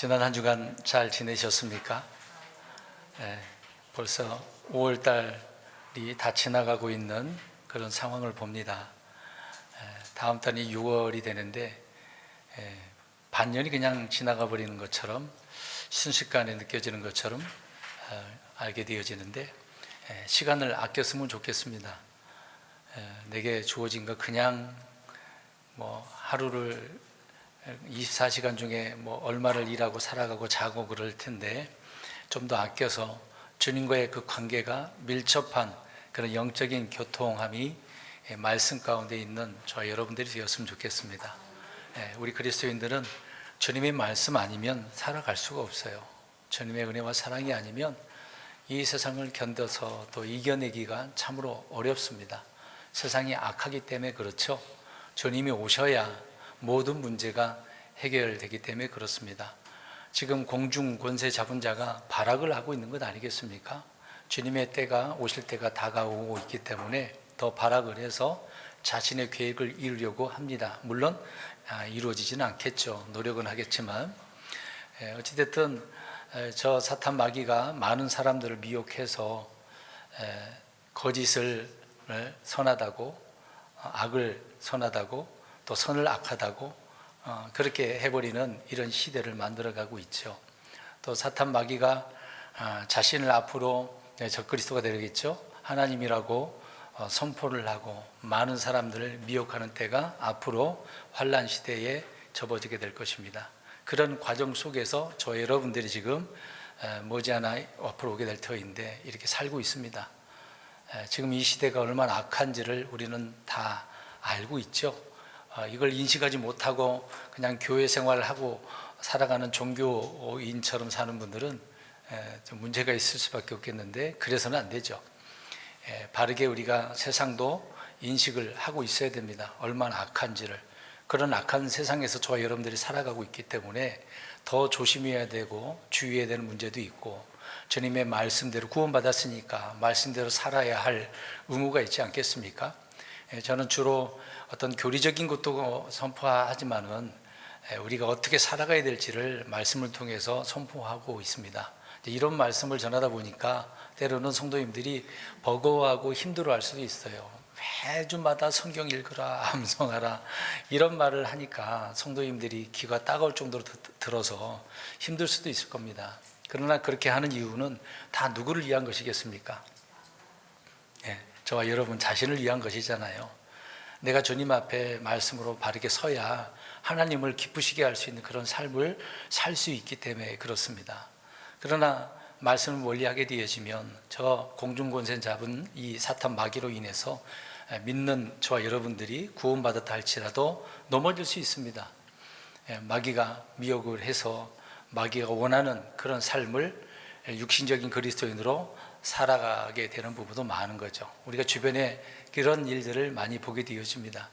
지난 한 주간 잘 지내셨습니까? 벌써 5월 달이 다 지나가고 있는 그런 상황을 봅니다. 다음 달이 6월이 되는데 반년이 그냥 지나가 버리는 것처럼 순식간에 느껴지는 것처럼 알게 되어지는데 시간을 아꼈으면 좋겠습니다. 내게 주어진 거 그냥 하루를 24시간 중에 얼마를 일하고 살아가고 자고 그럴 텐데 좀 더 아껴서 주님과의 그 관계가 밀접한 그런 영적인 교통함이 말씀 가운데 있는 저 여러분들이 되었으면 좋겠습니다. 우리 그리스도인들은 주님의 말씀 아니면 살아갈 수가 없어요. 주님의 은혜와 사랑이 아니면 이 세상을 견뎌서 또 이겨내기가 참으로 어렵습니다. 세상이 악하기 때문에 그렇죠. 주님이 오셔야 모든 문제가 해결되기 때문에 그렇습니다. 지금 공중 권세 잡은 자가 발악을 하고 있는 것 아니겠습니까? 주님의 때가 오실 때가 다가오고 있기 때문에 더 발악을 해서 자신의 계획을 이루려고 합니다. 물론 이루어지지는 않겠죠. 노력은 하겠지만 어찌됐든 저 사탄 마귀가 많은 사람들을 미혹해서 거짓을 선하다고 악을 선하다고 또 선을 악하다고 그렇게 해버리는 이런 시대를 만들어가고 있죠. 또 사탄 마귀가 자신을 앞으로 적그리스도가 되겠죠. 하나님이라고 선포를 하고 많은 사람들을 미혹하는 때가 앞으로 환난 시대에 접어들게 될 것입니다. 그런 과정 속에서 저 여러분들이 지금 머지않아 앞으로 오게 될 터인데 이렇게 살고 있습니다. 지금 이 시대가 얼마나 악한지를 우리는 다 알고 있죠. 이걸 인식하지 못하고 그냥 교회 생활을 하고 살아가는 종교인처럼 사는 분들은 좀 문제가 있을 수밖에 없겠는데 그래서는 안 되죠. 바르게 우리가 세상도 인식을 하고 있어야 됩니다. 얼마나 악한지를. 그런 악한 세상에서 저와 여러분들이 살아가고 있기 때문에 더 조심해야 되고 주의해야 되는 문제도 있고 주님의 말씀대로 구원받았으니까 말씀대로 살아야 할 의무가 있지 않겠습니까? 저는 주로 어떤 교리적인 것도 선포하지만은 우리가 어떻게 살아가야 될지를 말씀을 통해서 선포하고 있습니다. 이런 말씀을 전하다 보니까 때로는 성도님들이 버거워하고 힘들어할 수도 있어요. 매주마다 성경 읽으라, 암송하라 이런 말을 하니까 성도님들이 귀가 따가울 정도로 들어서 힘들 수도 있을 겁니다. 그러나 그렇게 하는 이유는 다 누구를 위한 것이겠습니까? 저와 여러분 자신을 위한 것이잖아요. 내가 주님 앞에 말씀으로 바르게 서야 하나님을 기쁘시게 할 수 있는 그런 삶을 살 수 있기 때문에 그렇습니다. 그러나 말씀을 멀리하게 되어지면 저 공중권세 잡은 이 사탄 마귀로 인해서 믿는 저와 여러분들이 구원받았다 할지라도 넘어질 수 있습니다. 마귀가 미혹을 해서 마귀가 원하는 그런 삶을 육신적인 그리스도인으로 살아가게 되는 부분도 많은 거죠. 우리가 주변에 그런 일들을 많이 보게 되어집니다.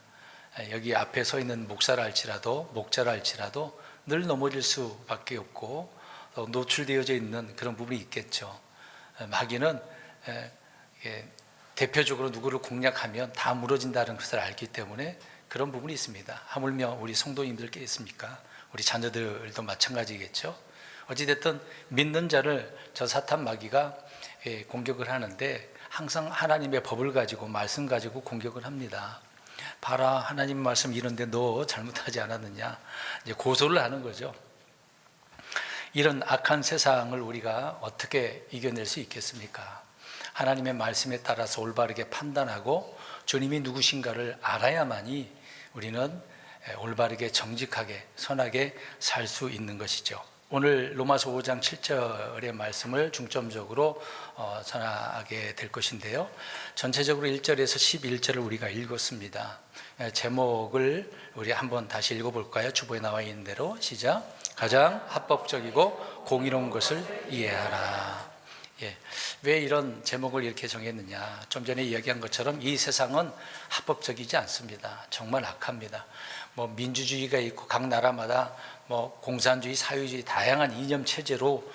여기 앞에 서 있는 목사라 할지라도 목자라 할지라도 늘 넘어질 수밖에 없고 노출되어져 있는 그런 부분이 있겠죠. 마귀는 대표적으로 누구를 공략하면 다 무너진다는 것을 알기 때문에 그런 부분이 있습니다. 하물며 우리 성도님들께 있습니까? 우리 자녀들도 마찬가지겠죠. 어찌됐든 믿는 자를 저 사탄 마귀가 공격을 하는데 항상 하나님의 법을 가지고 말씀 가지고 공격을 합니다. 봐라, 하나님 말씀 이런데 너 잘못하지 않았느냐, 이제 고소를 하는 거죠. 이런 악한 세상을 우리가 어떻게 이겨낼 수 있겠습니까? 하나님의 말씀에 따라서 올바르게 판단하고 주님이 누구신가를 알아야만이 우리는 올바르게 정직하게 선하게 살 수 있는 것이죠. 오늘 로마서 5장 7절의 말씀을 중점적으로 전하게 될 것인데요. 전체적으로 1절에서 11절을 우리가 읽었습니다. 제목을 우리 한번 다시 읽어볼까요? 주보에 나와 있는 대로 시작. 가장 합법적이고 공의로운 것을 이해하라. 왜 이런 제목을 이렇게 정했느냐? 좀 전에 이야기한 것처럼 이 세상은 합법적이지 않습니다. 정말 악합니다. 민주주의가 있고 각 나라마다 공산주의, 사회주의 다양한 이념 체제로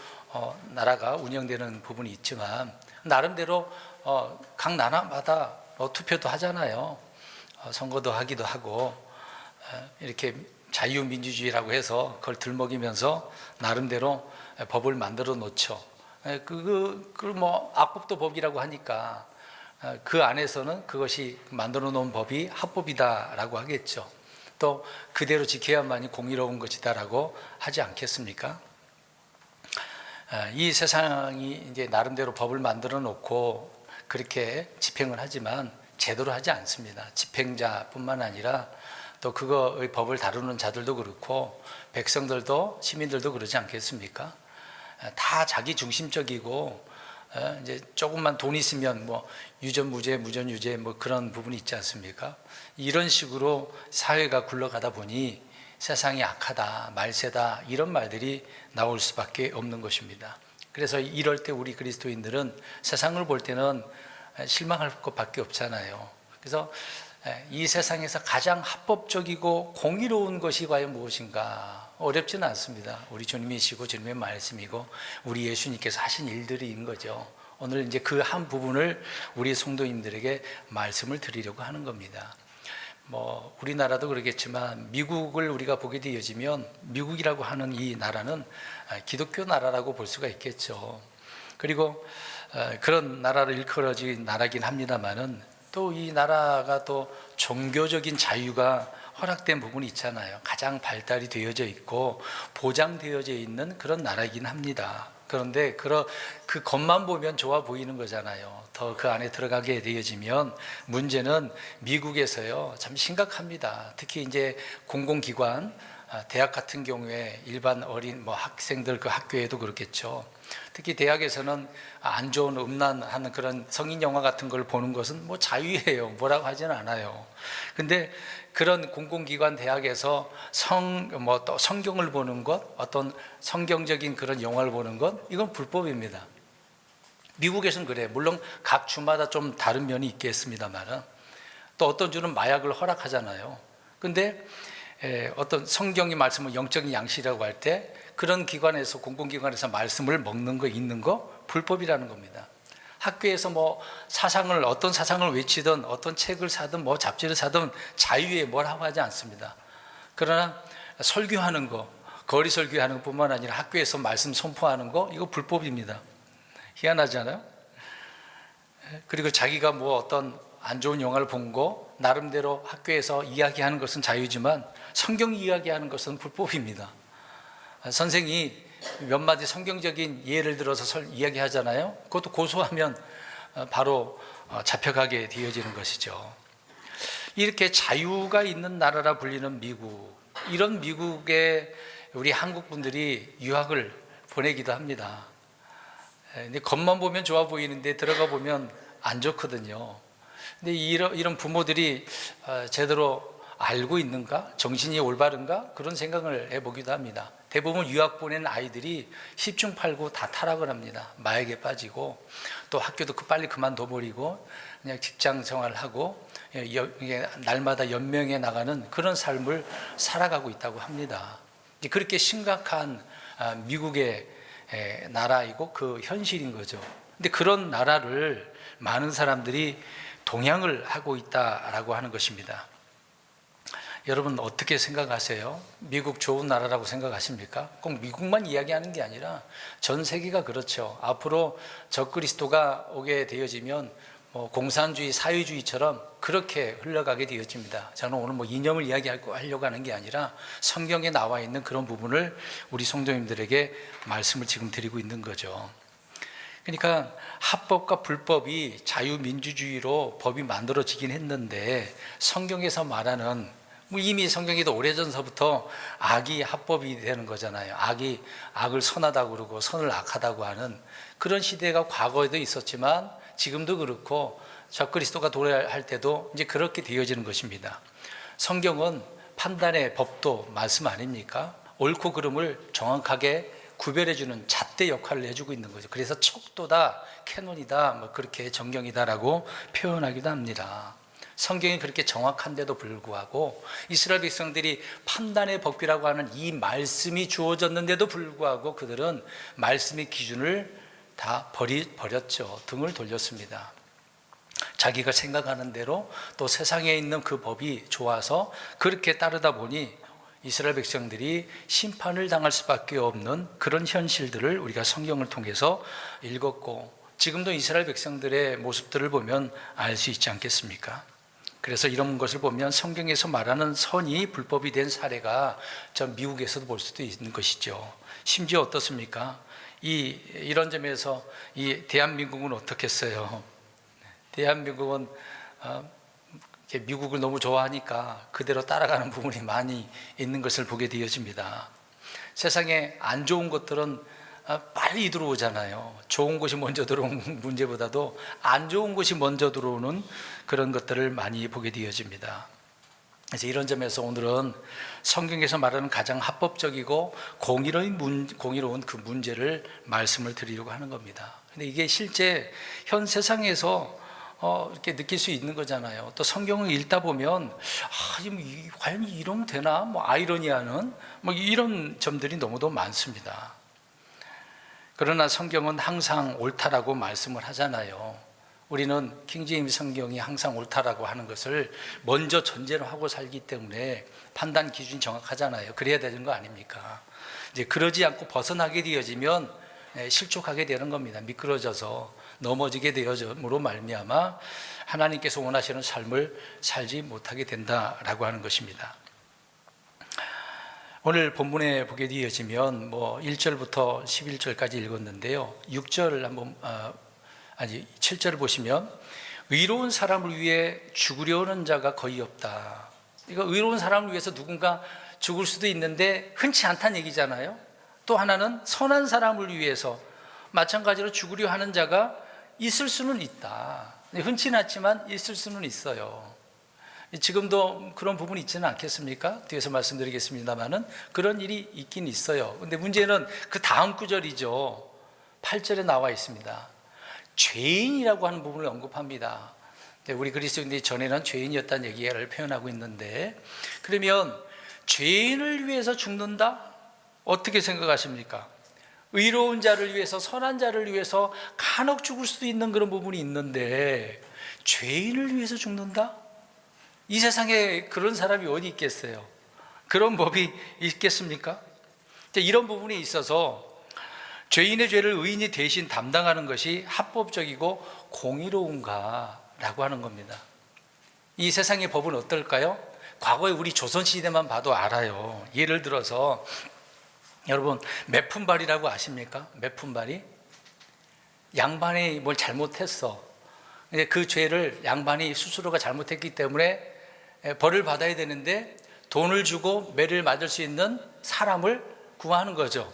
나라가 운영되는 부분이 있지만 나름대로 각 나라마다 투표도 하잖아요. 선거도 하기도 하고 이렇게 자유민주주의라고 해서 그걸 들먹이면서 나름대로 법을 만들어 놓죠. 뭐 악법도 법이라고 하니까 그 안에서는 그것이 만들어 놓은 법이 합법이다라고 하겠죠. 또 그대로 지켜야만이 공의로운 것이다라고 하지 않겠습니까? 이 세상이 이제 나름대로 법을 만들어 놓고 그렇게 집행을 하지만 제대로 하지 않습니다. 집행자뿐만 아니라 또 그거의 법을 다루는 자들도 그렇고 백성들도 시민들도 그러지 않겠습니까? 다 자기 중심적이고 이제 조금만 돈 있으면 뭐 유전무죄, 무전유죄 뭐 그런 부분이 있지 않습니까? 이런 식으로 사회가 굴러가다 보니 세상이 악하다, 말세다 이런 말들이 나올 수밖에 없는 것입니다. 그래서 이럴 때 우리 그리스도인들은 세상을 볼 때는 실망할 것밖에 없잖아요. 그래서 이 세상에서 가장 합법적이고 공의로운 것이 과연 무엇인가? 어렵지는 않습니다. 우리 주님이시고 주님의 말씀이고 우리 예수님께서 하신 일들인 거죠. 오늘 이제 그 한 부분을 우리 성도님들에게 말씀을 드리려고 하는 겁니다. 뭐 우리나라도 그러겠지만 미국을 우리가 보게 되어지면 미국이라고 하는 이 나라는 기독교 나라라고 볼 수가 있겠죠. 그리고 그런 나라로 일컬어진 나라긴 합니다만은 또 이 나라가 또 종교적인 자유가 허락된 부분이 있잖아요. 가장 발달이 되어져 있고 보장되어져 있는 그런 나라이긴 합니다. 그런데 그 겉만 보면 좋아 보이는 거잖아요. 더 그 안에 들어가게 되어지면 문제는 미국에서요 참 심각합니다. 특히 이제 공공기관, 대학 같은 경우에 일반 어린 뭐 학생들 그 학교에도 그렇겠죠. 특히 대학에서는 안 좋은 음란하는 그런 성인 영화 같은 걸 보는 것은 뭐 자유예요. 뭐라고 하지는 않아요. 근데 그런 공공기관 대학에서 또 성경을 보는 것, 어떤 성경적인 그런 영화를 보는 것, 이건 불법입니다. 미국에서는 그래요. 물론 각 주마다 좀 다른 면이 있겠습니다만은 또 어떤 주는 마약을 허락하잖아요. 근데 어떤 성경이 말씀을 영적인 양식이라고 할 때 그런 기관에서 공공기관에서 말씀을 먹는 거 읽는 거 불법이라는 겁니다. 학교에서 뭐 어떤 사상을 외치든 어떤 책을 사든 뭐 잡지를 사든 자유에 뭐라고 하지 않습니다. 그러나 설교하는 거, 거리 설교하는 것뿐만 아니라 학교에서 말씀 선포하는 거 이거 불법입니다. 희한하지 않아요? 그리고 자기가 뭐 어떤 안 좋은 영화를 본 거 나름대로 학교에서 이야기하는 것은 자유지만 성경 이야기하는 것은 불법입니다. 선생이 몇 마디 성경적인 예를 들어서 이야기하잖아요. 그것도 고소하면 바로 잡혀가게 되어지는 것이죠. 이렇게 자유가 있는 나라라 불리는 미국, 이런 미국에 우리 한국 분들이 유학을 보내기도 합니다. 근데 겉만 보면 좋아 보이는데 들어가 보면 안 좋거든요. 근데 이런 부모들이 제대로 알고 있는가? 정신이 올바른가? 그런 생각을 해보기도 합니다. 대부분 유학 보낸 아이들이 10중 8구 다 타락을 합니다. 마약에 빠지고 또 학교도 빨리 그만둬버리고 그냥 직장 생활을 하고 날마다 연명해 나가는 그런 삶을 살아가고 있다고 합니다. 그렇게 심각한 미국의 나라이고 그 현실인 거죠. 근데 그런 나라를 많은 사람들이 동양을 하고 있다라고 하는 것입니다. 여러분 어떻게 생각하세요? 미국 좋은 나라라고 생각하십니까? 꼭 미국만 이야기하는 게 아니라 전 세계가 그렇죠. 앞으로 적그리스도가 오게 되어지면 공산주의, 사회주의처럼 그렇게 흘러가게 되어집니다. 저는 오늘 이념을 이야기하려고 하는 게 아니라 성경에 나와 있는 그런 부분을 우리 성도님들에게 말씀을 지금 드리고 있는 거죠. 그러니까 합법과 불법이 자유민주주의로 법이 만들어지긴 했는데 성경에서 말하는 이미 성경에도 오래전서부터 악이 합법이 되는 거잖아요. 악을 선하다고 그러고 선을 악하다고 하는 그런 시대가 과거에도 있었지만 지금도 그렇고 적그리스도가 도래할 때도 이제 그렇게 되어지는 것입니다. 성경은 판단의 법도 말씀 아닙니까? 옳고 그름을 정확하게 구별해주는 잣대 역할을 해주고 있는 거죠. 그래서 척도다, 캐논이다, 그렇게 정경이다라고 표현하기도 합니다. 성경이 그렇게 정확한데도 불구하고 이스라엘 백성들이 판단의 법규라고 하는 이 말씀이 주어졌는데도 불구하고 그들은 말씀의 기준을 다 버렸죠. 등을 돌렸습니다. 자기가 생각하는 대로 또 세상에 있는 그 법이 좋아서 그렇게 따르다 보니 이스라엘 백성들이 심판을 당할 수밖에 없는 그런 현실들을 우리가 성경을 통해서 읽었고, 지금도 이스라엘 백성들의 모습들을 보면 알 수 있지 않겠습니까? 그래서 이런 것을 보면 성경에서 말하는 선이 불법이 된 사례가 저 미국에서도 볼 수도 있는 것이죠. 심지어 어떻습니까? 이런 점에서 이 대한민국은 어떻겠어요? 대한민국은 미국을 너무 좋아하니까 그대로 따라가는 부분이 많이 있는 것을 보게 되어집니다. 세상에 안 좋은 것들은 빨리 들어오잖아요. 좋은 것이 먼저 들어오는 문제보다도 안 좋은 것이 먼저 들어오는 그런 것들을 많이 보게 되어집니다. 그래서 이런 점에서 오늘은 성경에서 말하는 가장 합법적이고 공의로운 그 문제를 말씀을 드리려고 하는 겁니다. 근데 이게 실제 현 세상에서 이렇게 느낄 수 있는 거잖아요. 또 성경을 읽다 보면 과연 이러면 되나? 아이러니하는 이런 점들이 너무도 많습니다. 그러나 성경은 항상 옳다라고 말씀을 하잖아요. 우리는 킹제임스 성경이 항상 옳다라고 하는 것을 먼저 전제로 하고 살기 때문에 판단 기준이 정확하잖아요. 그래야 되는 거 아닙니까? 이제 그러지 않고 벗어나게 되어지면 실족하게 되는 겁니다. 미끄러져서 넘어지게 되어짐으로 말미암아 하나님께서 원하시는 삶을 살지 못하게 된다라고 하는 것입니다. 오늘 본문에 보게 되어지면 1절부터 11절까지 읽었는데요. 7절을 보시면 의로운 사람을 위해 죽으려는 자가 거의 없다. 이거 의로운 사람을 위해서 누군가 죽을 수도 있는데 흔치 않다는 얘기잖아요. 또 하나는 선한 사람을 위해서 마찬가지로 죽으려 하는 자가 있을 수는 있다. 흔치는 않지만 있을 수는 있어요. 지금도 그런 부분이 있지는 않겠습니까? 뒤에서 말씀드리겠습니다만은 그런 일이 있긴 있어요. 근데 문제는 그 다음 구절이죠. 8절에 나와 있습니다. 죄인이라고 하는 부분을 언급합니다. 우리 그리스도인들이 전에는 죄인이었다는 얘기를 표현하고 있는데, 그러면 죄인을 위해서 죽는다? 어떻게 생각하십니까? 의로운 자를 위해서, 선한 자를 위해서 간혹 죽을 수도 있는 그런 부분이 있는데 죄인을 위해서 죽는다? 이 세상에 그런 사람이 어디 있겠어요? 그런 법이 있겠습니까? 이런 부분에 있어서 죄인의 죄를 의인이 대신 담당하는 것이 합법적이고 공의로운가라고 하는 겁니다. 이 세상의 법은 어떨까요? 과거에 우리 조선시대만 봐도 알아요. 예를 들어서 여러분, 매품발이라고 아십니까? 매품발이? 양반이 뭘 잘못했어. 근데 그 죄를 양반이 스스로가 잘못했기 때문에 벌을 받아야 되는데 돈을 주고 매를 맞을 수 있는 사람을 구하는 거죠.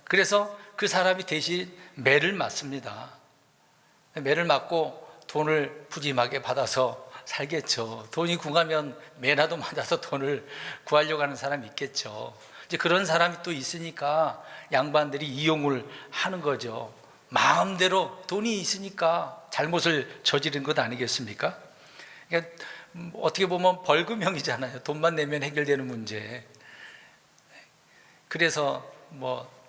그래서 그 사람이 대신 매를 맞습니다. 매를 맞고 돈을 푸짐하게 받아서 살겠죠. 돈이 궁하면 매라도 맞아서 돈을 구하려고 하는 사람이 있겠죠. 이제 그런 사람이 또 있으니까 양반들이 이용을 하는 거죠. 마음대로 돈이 있으니까 잘못을 저지른 것 아니겠습니까? 그러니까 어떻게 보면 벌금형이잖아요. 돈만 내면 해결되는 문제. 그래서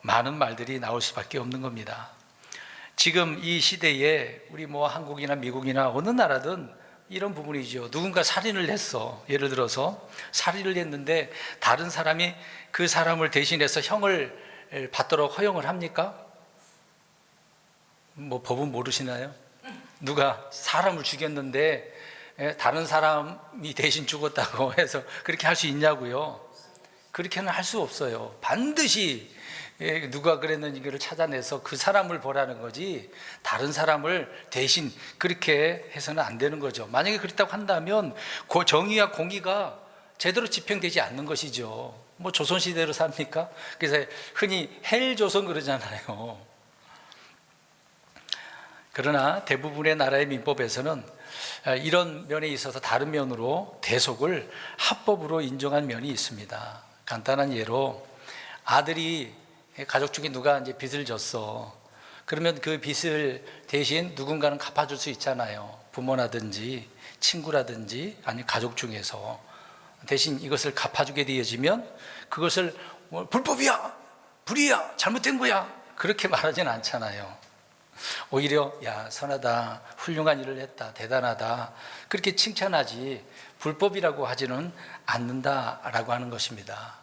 많은 말들이 나올 수밖에 없는 겁니다. 지금 이 시대에 우리 한국이나 미국이나 어느 나라든 이런 부분이죠. 누군가 살인을 했어. 예를 들어서 살인을 했는데 다른 사람이 그 사람을 대신해서 형을 받도록 허용을 합니까? 법은 모르시나요? 누가 사람을 죽였는데 다른 사람이 대신 죽었다고 해서 그렇게 할 수 있냐고요? 그렇게는 할 수 없어요. 반드시 누가 그랬는지를 찾아내서 그 사람을 보라는 거지 다른 사람을 대신 그렇게 해서는 안 되는 거죠. 만약에 그렇다고 한다면 그 정의와 공의가 제대로 집행되지 않는 것이죠. 조선시대로 삽니까? 그래서 흔히 헬조선 그러잖아요. 그러나 대부분의 나라의 민법에서는 이런 면에 있어서 다른 면으로 대속을 합법으로 인정한 면이 있습니다. 간단한 예로 아들이 가족 중에 누가 이제 빚을 졌어. 그러면 그 빚을 대신 누군가는 갚아줄 수 있잖아요. 부모라든지 친구라든지 아니면 가족 중에서 대신 이것을 갚아주게 되어지면 그것을 불법이야, 불의야, 잘못된 거야 그렇게 말하지는 않잖아요. 오히려 야 선하다, 훌륭한 일을 했다, 대단하다 그렇게 칭찬하지 불법이라고 하지는 않는다라고 하는 것입니다.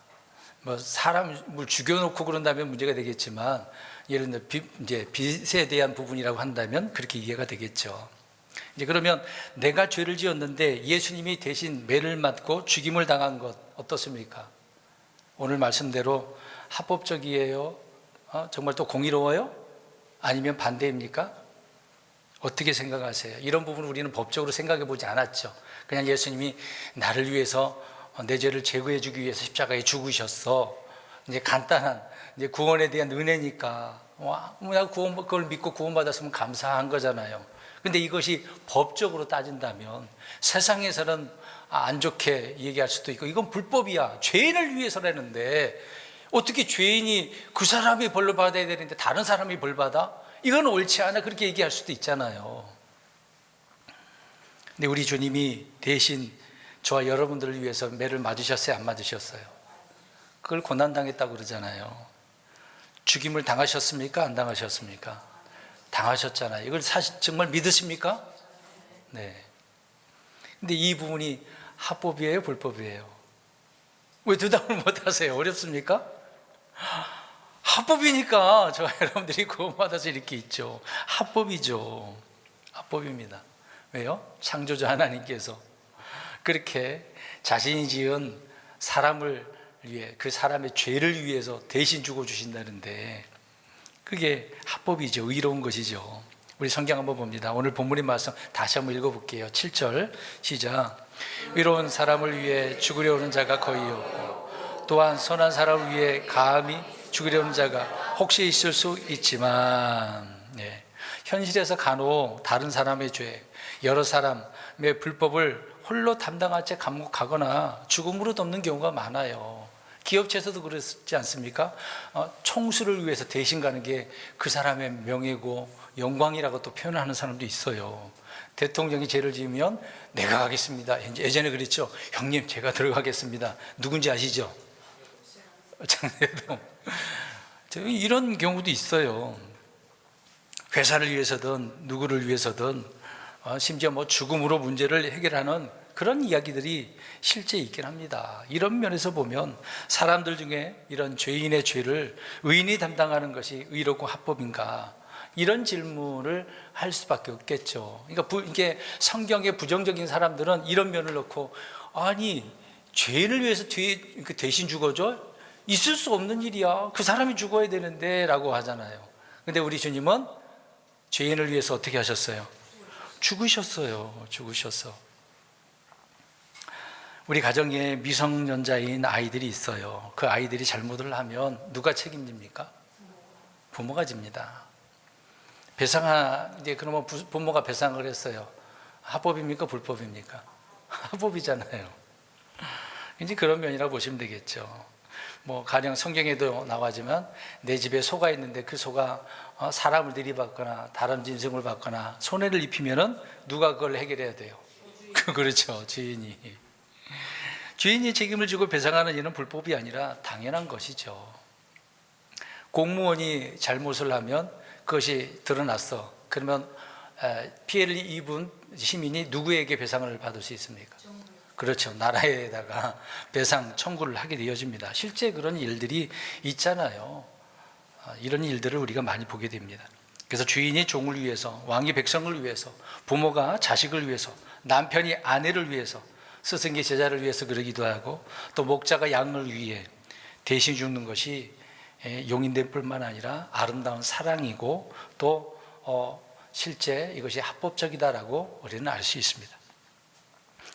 뭐 사람을 죽여놓고 그런다면 문제가 되겠지만, 예를 들어 이제 빚에 대한 부분이라고 한다면 그렇게 이해가 되겠죠. 이제 그러면 내가 죄를 지었는데 예수님이 대신 매를 맞고 죽임을 당한 것 어떻습니까? 오늘 말씀대로 합법적이에요? 정말 또 공의로워요? 아니면 반대입니까? 어떻게 생각하세요? 이런 부분을 우리는 법적으로 생각해 보지 않았죠. 그냥 예수님이 나를 위해서 내 죄를 제거해 주기 위해서 십자가에 죽으셨어. 이제 간단한 이제 구원에 대한 은혜니까 내가 그걸 믿고 구원받았으면 감사한 거잖아요. 근데 이것이 법적으로 따진다면 세상에서는 안 좋게 얘기할 수도 있고, 이건 불법이야, 죄인을 위해서라는데 어떻게 죄인이 그 사람이 벌을 받아야 되는데 다른 사람이 벌 받아? 이건 옳지 않아, 그렇게 얘기할 수도 있잖아요. 근데 우리 주님이 대신 저와 여러분들을 위해서 매를 맞으셨어요, 안 맞으셨어요? 그걸 고난당했다고 그러잖아요. 죽임을 당하셨습니까, 안 당하셨습니까? 당하셨잖아요. 이걸 사실 정말 믿으십니까? 네. 근데 이 부분이 합법이에요, 불법이에요? 왜 대답을 못 하세요? 어렵습니까? 합법이니까 저와 여러분들이 구원받아서 이렇게 있죠. 합법이죠. 합법입니다. 왜요? 창조주 하나님께서 그렇게 자신이 지은 사람을 위해, 그 사람의 죄를 위해서 대신 죽어주신다는데 그게 합법이죠. 의로운 것이죠. 우리 성경 한번 봅니다. 오늘 본문의 말씀 다시 한번 읽어볼게요. 7절 시작. 의로운 사람을 위해 죽으려 오는 자가 거의 없고 또한 선한 사람을 위해 감히 죽으려 오는 자가 혹시 있을 수 있지만, 네. 현실에서 간혹 다른 사람의 죄, 여러 사람의 불법을 홀로 담당할 채 감옥 가거나 죽음으로 덮는 경우가 많아요. 기업체에서도 그렇지 않습니까? 총수를 위해서 대신 가는 게 그 사람의 명예고 영광이라고 또 표현하는 사람도 있어요. 대통령이 죄를 지으면 내가 가겠습니다. 예전에 그랬죠. 형님 제가 들어가겠습니다. 누군지 아시죠? 장례동. 이런 경우도 있어요. 회사를 위해서든 누구를 위해서든 심지어 뭐 죽음으로 문제를 해결하는 그런 이야기들이 실제 있긴 합니다. 이런 면에서 보면 사람들 중에 이런 죄인의 죄를 의인이 담당하는 것이 의롭고 합법인가, 이런 질문을 할 수밖에 없겠죠. 그러니까 이게 성경에 부정적인 사람들은 이런 면을 놓고, 아니 죄인을 위해서 대신 죽어줘? 있을 수 없는 일이야, 그 사람이 죽어야 되는데 라고 하잖아요. 근데 우리 주님은 죄인을 위해서 어떻게 하셨어요? 죽으셨어요. 죽으셨어. 우리 가정에 미성년자인 아이들이 있어요. 그 아이들이 잘못을 하면 누가 책임집니까? 부모가 집니다. 이제 그러면 부모가 배상을 했어요. 합법입니까, 불법입니까? 합법이잖아요. 이제 그런 면이라고 보시면 되겠죠. 뭐 가령 성경에도 나와지만 내 집에 소가 있는데 그 소가 사람을 들이받거나 다른 짐승을 받거나 손해를 입히면은 누가 그걸 해결해야 돼요? 그렇죠, 주인이. 주인이 책임을 지고 배상하는 일은 불법이 아니라 당연한 것이죠. 공무원이 잘못을 하면 그것이 드러났어. 그러면 피해를 입은 시민이 누구에게 배상을 받을 수 있습니까? 그렇죠. 나라에다가 배상 청구를 하게 되어집니다. 실제 그런 일들이 있잖아요. 이런 일들을 우리가 많이 보게 됩니다. 그래서 주인이 종을 위해서, 왕이 백성을 위해서, 부모가 자식을 위해서, 남편이 아내를 위해서, 스승이 제자를 위해서 그러기도 하고, 또 목자가 양을 위해 대신 죽는 것이 용인될 뿐만 아니라 아름다운 사랑이고, 또 실제 이것이 합법적이다라고 우리는 알 수 있습니다.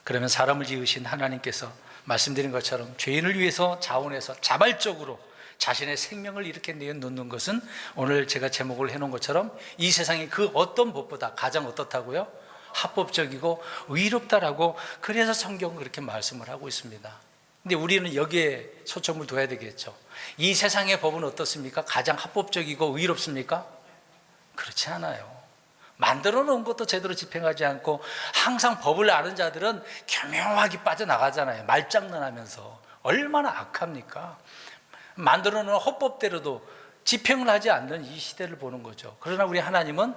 그러면 사람을 지으신 하나님께서 말씀드린 것처럼 죄인을 위해서 자원해서 자발적으로 자신의 생명을 이렇게 내어놓는 것은 오늘 제가 제목을 해놓은 것처럼 이 세상의 그 어떤 법보다 가장 어떻다고요? 합법적이고 의롭다라고, 그래서 성경은 그렇게 말씀을 하고 있습니다. 근데 우리는 여기에 초점을 둬야 되겠죠. 이 세상의 법은 어떻습니까? 가장 합법적이고 의롭습니까? 그렇지 않아요. 만들어 놓은 것도 제대로 집행하지 않고 항상 법을 아는 자들은 교묘하게 빠져나가잖아요. 말장난하면서. 얼마나 악합니까? 만들어 놓은 헌법대로도 집행을 하지 않는 이 시대를 보는 거죠. 그러나 우리 하나님은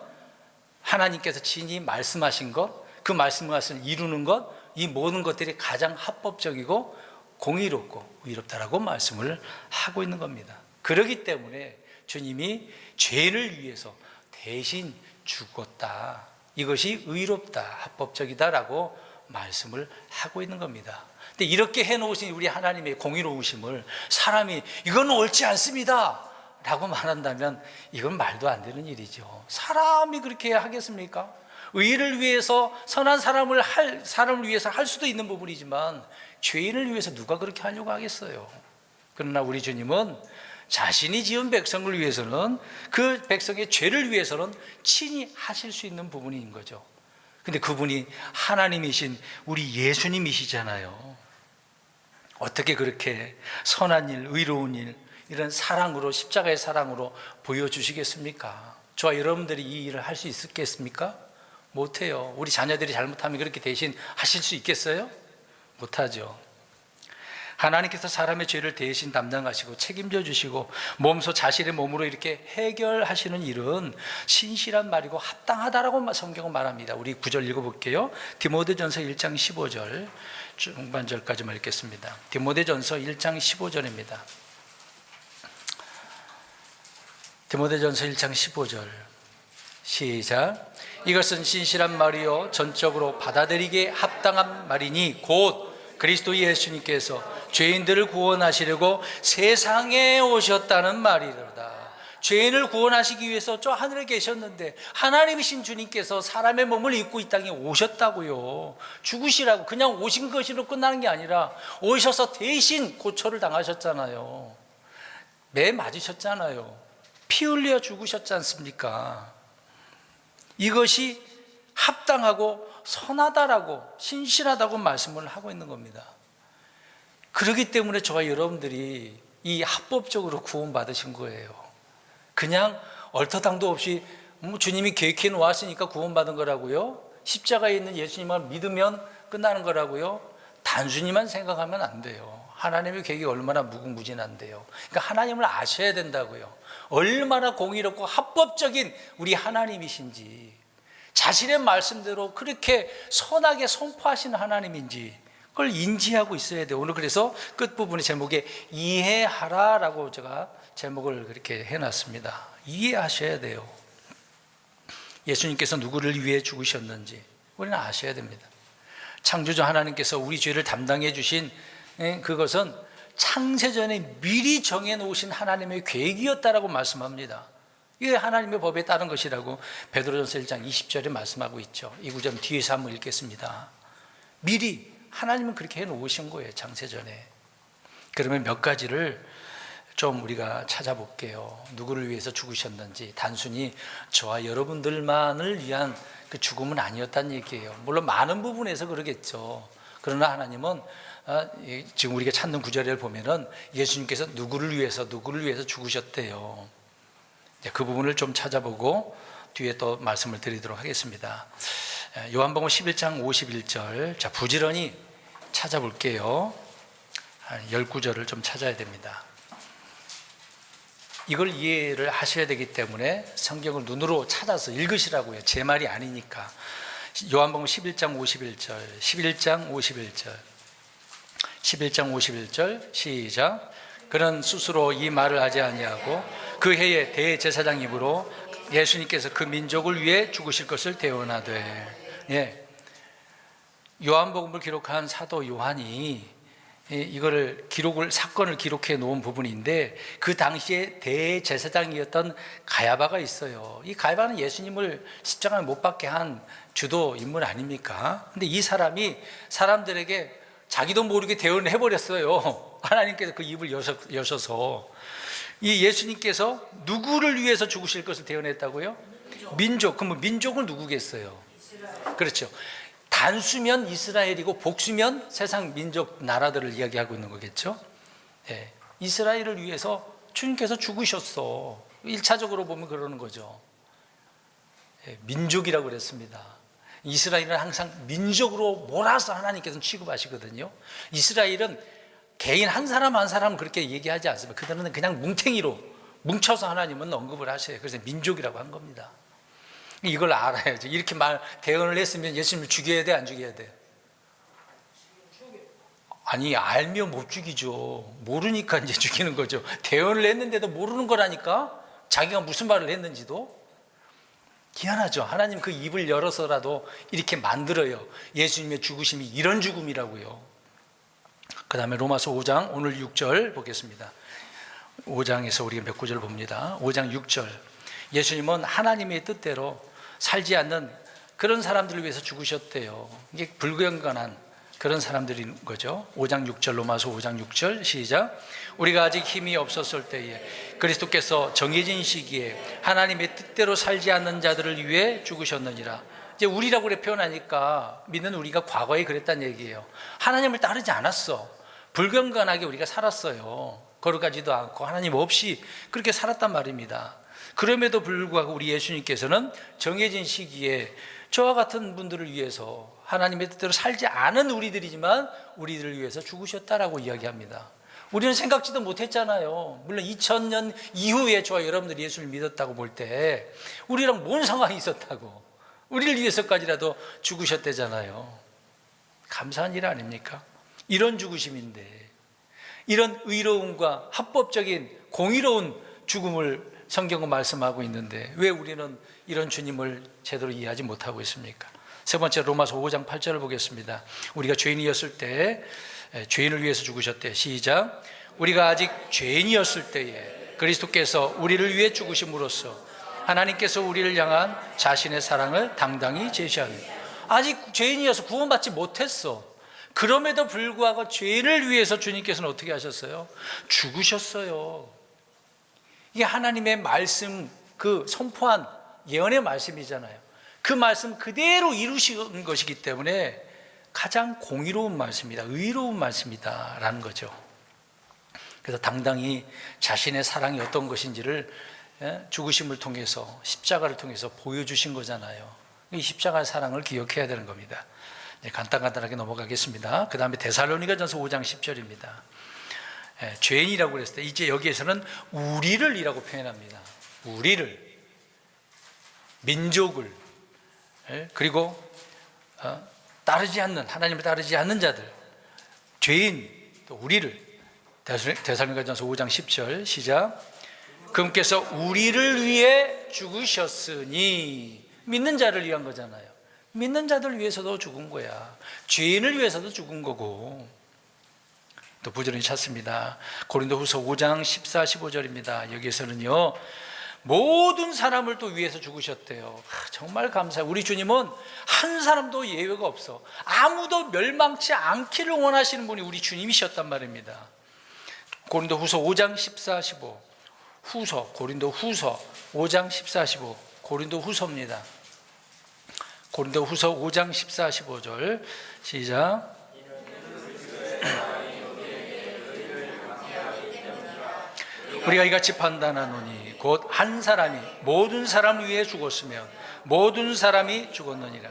하나님께서 친히 말씀하신 것, 그 말씀을 이루는 것, 이 모든 것들이 가장 합법적이고 공의롭고 의롭다라고 말씀을 하고 있는 겁니다. 그렇기 때문에 주님이 죄를 위해서 대신 죽었다. 이것이 의롭다, 합법적이다라고 말씀을 하고 있는 겁니다. 근데 이렇게 해놓으신 우리 하나님의 공의로우심을 사람이 이건 옳지 않습니다 라고 말한다면 이건 말도 안 되는 일이죠. 사람이 그렇게 하겠습니까? 의를 위해서 선한 사람을 위해서 할 수도 있는 부분이지만 죄인을 위해서 누가 그렇게 하려고 하겠어요? 그러나 우리 주님은 자신이 지은 백성을 위해서는, 그 백성의 죄를 위해서는 친히 하실 수 있는 부분인 거죠. 근데 그분이 하나님이신 우리 예수님이시잖아요. 어떻게 그렇게 선한 일, 의로운 일, 이런 사랑으로, 십자가의 사랑으로 보여주시겠습니까? 저와 여러분들이 이 일을 할 수 있겠습니까? 못해요. 우리 자녀들이 잘못하면 그렇게 대신 하실 수 있겠어요? 못하죠. 하나님께서 사람의 죄를 대신 담당하시고 책임져 주시고 몸소 자신의 몸으로 이렇게 해결하시는 일은 신실한 말이고 합당하다라고 성경은 말합니다. 우리 9절 읽어볼게요. 디모데전서 1장 15절 중반절까지만 읽겠습니다. 디모데전서 1장 15절입니다. 디모데전서 1장 15절 시작. 이것은 신실한 말이요 전적으로 받아들이기에 합당한 말이니 곧 그리스도 예수님께서 죄인들을 구원하시려고 세상에 오셨다는 말이로다. 죄인을 구원하시기 위해서 저 하늘에 계셨는데 하나님이신 주님께서 사람의 몸을 입고 이 땅에 오셨다고요. 죽으시라고. 그냥 오신 것으로 끝나는 게 아니라 오셔서 대신 고초를 당하셨잖아요. 매 맞으셨잖아요. 피 흘려 죽으셨지 않습니까? 이것이 합당하고 선하다라고, 신실하다고 말씀을 하고 있는 겁니다. 그렇기 때문에 저와 여러분들이 이 합법적으로 구원받으신 거예요. 그냥 얼토당도 없이 주님이 계획해 놓았으니까 구원받은 거라고요? 십자가에 있는 예수님을 믿으면 끝나는 거라고요? 단순히만 생각하면 안 돼요. 하나님의 계획이 얼마나 무궁무진한데요. 그러니까 하나님을 아셔야 된다고요. 얼마나 공의롭고 합법적인 우리 하나님이신지, 자신의 말씀대로 그렇게 선하게 선포하시는 하나님인지 그걸 인지하고 있어야 돼요. 오늘 그래서 끝부분의 제목에 이해하라라고 제가 제목을 그렇게 해놨습니다. 이해하셔야 돼요. 예수님께서 누구를 위해 죽으셨는지 우리는 아셔야 됩니다. 창조주 하나님께서 우리 죄를 담당해 주신 그것은 창세전에 미리 정해놓으신 하나님의 계획이었다라고 말씀합니다. 이게 하나님의 법에 따른 것이라고 베드로전서 1장 20절에 말씀하고 있죠. 이 구절 뒤에서 한번 읽겠습니다. 미리 하나님은 그렇게 해놓으신 거예요. 창세전에. 그러면 몇 가지를 좀 우리가 찾아볼게요. 누구를 위해서 죽으셨는지. 단순히 저와 여러분들만을 위한 그 죽음은 아니었다는 얘기예요. 물론 많은 부분에서 그러겠죠. 그러나 하나님은 지금 우리가 찾는 구절을 보면은 예수님께서 누구를 위해서 죽으셨대요. 그 부분을 좀 찾아보고 뒤에 또 말씀을 드리도록 하겠습니다. 요한복음 11장 51절, 자 부지런히 찾아볼게요. 한 19절을 좀 찾아야 됩니다. 이걸 이해를 하셔야 되기 때문에 성경을 눈으로 찾아서 읽으시라고요. 제 말이 아니니까. 요한복음 11장 51절, 11장 51절 시작. 그는 스스로 이 말을 하지 아니하고 그 해에 대제사장이므로 예수님께서 그 민족을 위해 죽으실 것을 대언하되, 요한복음을 기록한 사도 요한이 이거를 사건을 기록해 놓은 부분인데, 그 당시에 대제사장이었던 가야바가 있어요. 이 가야바는 예수님을 십자가에 못 박게 한 주도 인물 아닙니까? 근데 이 사람이 사람들에게 자기도 모르게 대언을 해버렸어요. 하나님께서 그 입을 여셔서. 이 예수님께서 누구를 위해서 죽으실 것을 대언했다고요? 민족. 그럼 민족은 누구겠어요? 그렇죠. 단수면 이스라엘이고 복수면 세상 민족 나라들을 이야기하고 있는 거겠죠. 이스라엘을 위해서 주님께서 죽으셨어. 1차적으로 보면 그러는 거죠. 민족이라고 그랬습니다. 이스라엘은 항상 민족으로 몰아서 하나님께서는 취급하시거든요. 이스라엘은 개인 한 사람 한 사람 그렇게 얘기하지 않습니다. 그들은 그냥 뭉탱이로 뭉쳐서 하나님은 언급을 하셔요. 그래서 민족이라고 한 겁니다. 이걸 알아야죠. 이렇게 대언을 했으면 예수님을 죽여야 돼, 안 죽여야 돼? 아니, 알면 못 죽이죠. 모르니까 이제 죽이는 거죠. 대언을 했는데도 모르는 거라니까. 자기가 무슨 말을 했는지도. 희한하죠. 하나님 그 입을 열어서라도 이렇게 만들어요. 예수님의 죽으심이 이런 죽음이라고요. 그 다음에 로마서 5장 오늘 6절 보겠습니다. 5장에서 우리가 몇 구절 봅니다. 5장 6절. 예수님은 하나님의 뜻대로 살지 않는 그런 사람들을 위해서 죽으셨대요. 이게 불경건한 그런 사람들인 거죠. 5장 6절, 로마서 5장 6절 시작. 우리가 아직 힘이 없었을 때에 그리스도께서 정해진 시기에 하나님의 뜻대로 살지 않는 자들을 위해 죽으셨느니라. 이제 우리라고 그래 표현하니까 믿는 우리가 과거에 그랬다는 얘기예요. 하나님을 따르지 않았어. 불경건하게 우리가 살았어요. 거룩하지도 않고 하나님 없이 그렇게 살았단 말입니다. 그럼에도 불구하고 우리 예수님께서는 정해진 시기에 저와 같은 분들을 위해서 하나님의 뜻대로 살지 않은 우리들이지만 우리들을 위해서 죽으셨다라고 이야기합니다. 우리는 생각지도 못했잖아요. 물론 2000년 이후에 저와 여러분들이 예수를 믿었다고 볼 때 우리랑 뭔 상황이 있었다고, 우리를 위해서까지라도 죽으셨대잖아요. 감사한 일 아닙니까? 이런 죽으심인데, 이런 의로움과 합법적인 공의로운 죽음을 성경은 말씀하고 있는데 왜 우리는 이런 주님을 제대로 이해하지 못하고 있습니까? 세 번째, 로마서 5장 8절을 보겠습니다. 우리가 죄인이었을 때 죄인을 위해서 죽으셨대. 시작. 우리가 아직 죄인이었을 때에 그리스도께서 우리를 위해 죽으심으로써 하나님께서 우리를 향한 자신의 사랑을 당당히 제시하는. 아직 죄인이어서 구원받지 못했어. 그럼에도 불구하고 죄인을 위해서 주님께서는 어떻게 하셨어요? 죽으셨어요. 이게 하나님의 말씀, 그 선포한 예언의 말씀이잖아요. 그 말씀 그대로 이루신 것이기 때문에 가장 공의로운 말씀이다, 의로운 말씀이다 라는 거죠. 그래서 당당히 자신의 사랑이 어떤 것인지를 죽으심을 통해서, 십자가를 통해서 보여주신 거잖아요. 이 십자가의 사랑을 기억해야 되는 겁니다. 간단하게 넘어가겠습니다. 그 다음에 데살로니가전서 5장 10절입니다. 죄인이라고 그랬을 때 이제 여기에서는 우리를 이라고 표현합니다. 우리를, 민족을, 그리고 따르지 않는, 하나님을 따르지 않는 자들, 죄인, 또 우리를. 데살로니가전서 5장 10절 시작. 그분께서 우리를 위해 죽으셨으니, 믿는 자를 위한 거잖아요. 믿는 자들 위해서도 죽은 거야. 죄인을 위해서도 죽은 거고. 또 부지런히 찾습니다. 고린도후서 5장 14, 15절입니다. 여기에서는요, 모든 사람을 또 위해서 죽으셨대요. 정말 감사해요. 우리 주님은 한 사람도 예외가 없어. 아무도 멸망치 않기를 원하시는 분이 우리 주님이셨단 말입니다. 고린도후서 5장 14, 15. 후서, 고린도후서 5장 14, 15. 고린도후서입니다. 고린도후서 5장 14, 15절 시작. 우리가 이같이 판단하노니 곧 한 사람이 모든 사람을 위해 죽었으면 모든 사람이 죽었느니라.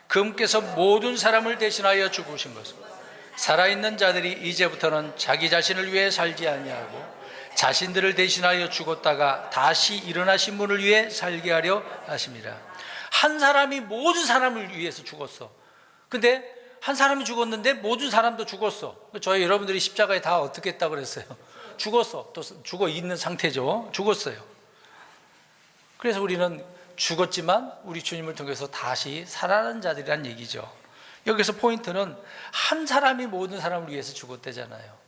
그분께서 모든 사람을 대신하여 죽으신 것은 살아있는 자들이 이제부터는 자기 자신을 위해 살지 아니하고 자신들을 대신하여 죽었다가 다시 일어나신 분을 위해 살게 하려 하심이라. 한 사람이 모든 사람을 위해서 죽었어. 근데 한 사람이 죽었는데 모든 사람도 죽었어. 저희 여러분들이 십자가에 다 어떻게 했다고 그랬어요? 죽었어. 또 죽어 있는 상태죠. 죽었어요. 그래서 우리는 죽었지만 우리 주님을 통해서 다시 살아난 자들이란 얘기죠. 여기서 포인트는 한 사람이 모든 사람을 위해서 죽었대잖아요.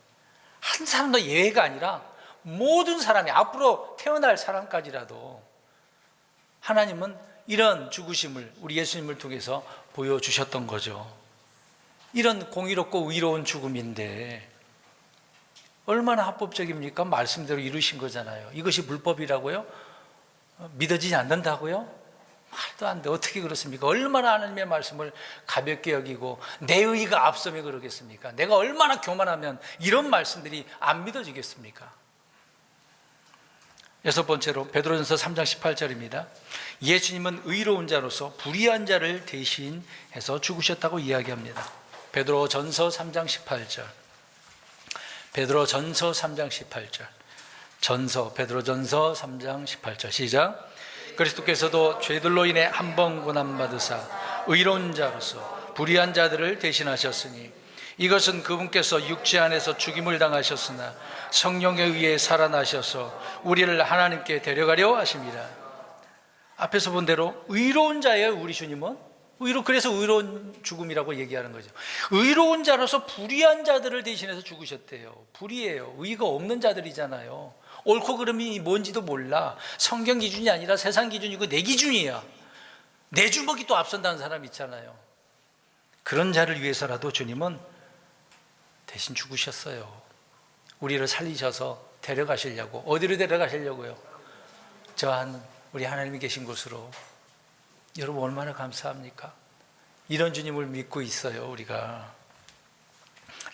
한 사람도 예외가 아니라 모든 사람이, 앞으로 태어날 사람까지라도 하나님은 이런 죽으심을 우리 예수님을 통해서 보여주셨던 거죠. 이런 공의롭고 의로운 죽음인데 얼마나 합법적입니까? 말씀대로 이루신 거잖아요. 이것이 불법이라고요? 믿어지지 않는다고요? 말도 안 돼. 어떻게 그렇습니까? 얼마나 하나님의 말씀을 가볍게 여기고 내 의가 앞서며 그러겠습니까? 내가 얼마나 교만하면 이런 말씀들이 안 믿어지겠습니까? 여섯 번째로 베드로전서 3장 18절입니다. 예수님은 의로운 자로서 불의한 자를 대신해서 죽으셨다고 이야기합니다. 베드로전서 3장 18절. 베드로전서 3장 18절. 베드로전서 3장 18절 시작. 그리스도께서도 죄들로 인해 한 번 고난받으사 의로운 자로서 불의한 자들을 대신하셨으니 이것은 그분께서 육체 안에서 죽임을 당하셨으나 성령에 의해 살아나셔서 우리를 하나님께 데려가려 하십니다. 앞에서 본 대로 의로운 자예요. 우리 주님은 그래서 의로운 죽음이라고 얘기하는 거죠. 의로운 자로서 불의한 자들을 대신해서 죽으셨대요. 불의해요. 의가 없는 자들이잖아요. 옳고 그름이 뭔지도 몰라. 성경 기준이 아니라 세상 기준이고 내 기준이야. 내 주먹이 또 앞선다는 사람 있잖아요. 그런 자를 위해서라도 주님은 대신 죽으셨어요. 우리를 살리셔서 데려가시려고. 어디로 데려가시려고요? 우리 하나님이 계신 곳으로. 여러분 얼마나 감사합니까? 이런 주님을 믿고 있어요. 우리가.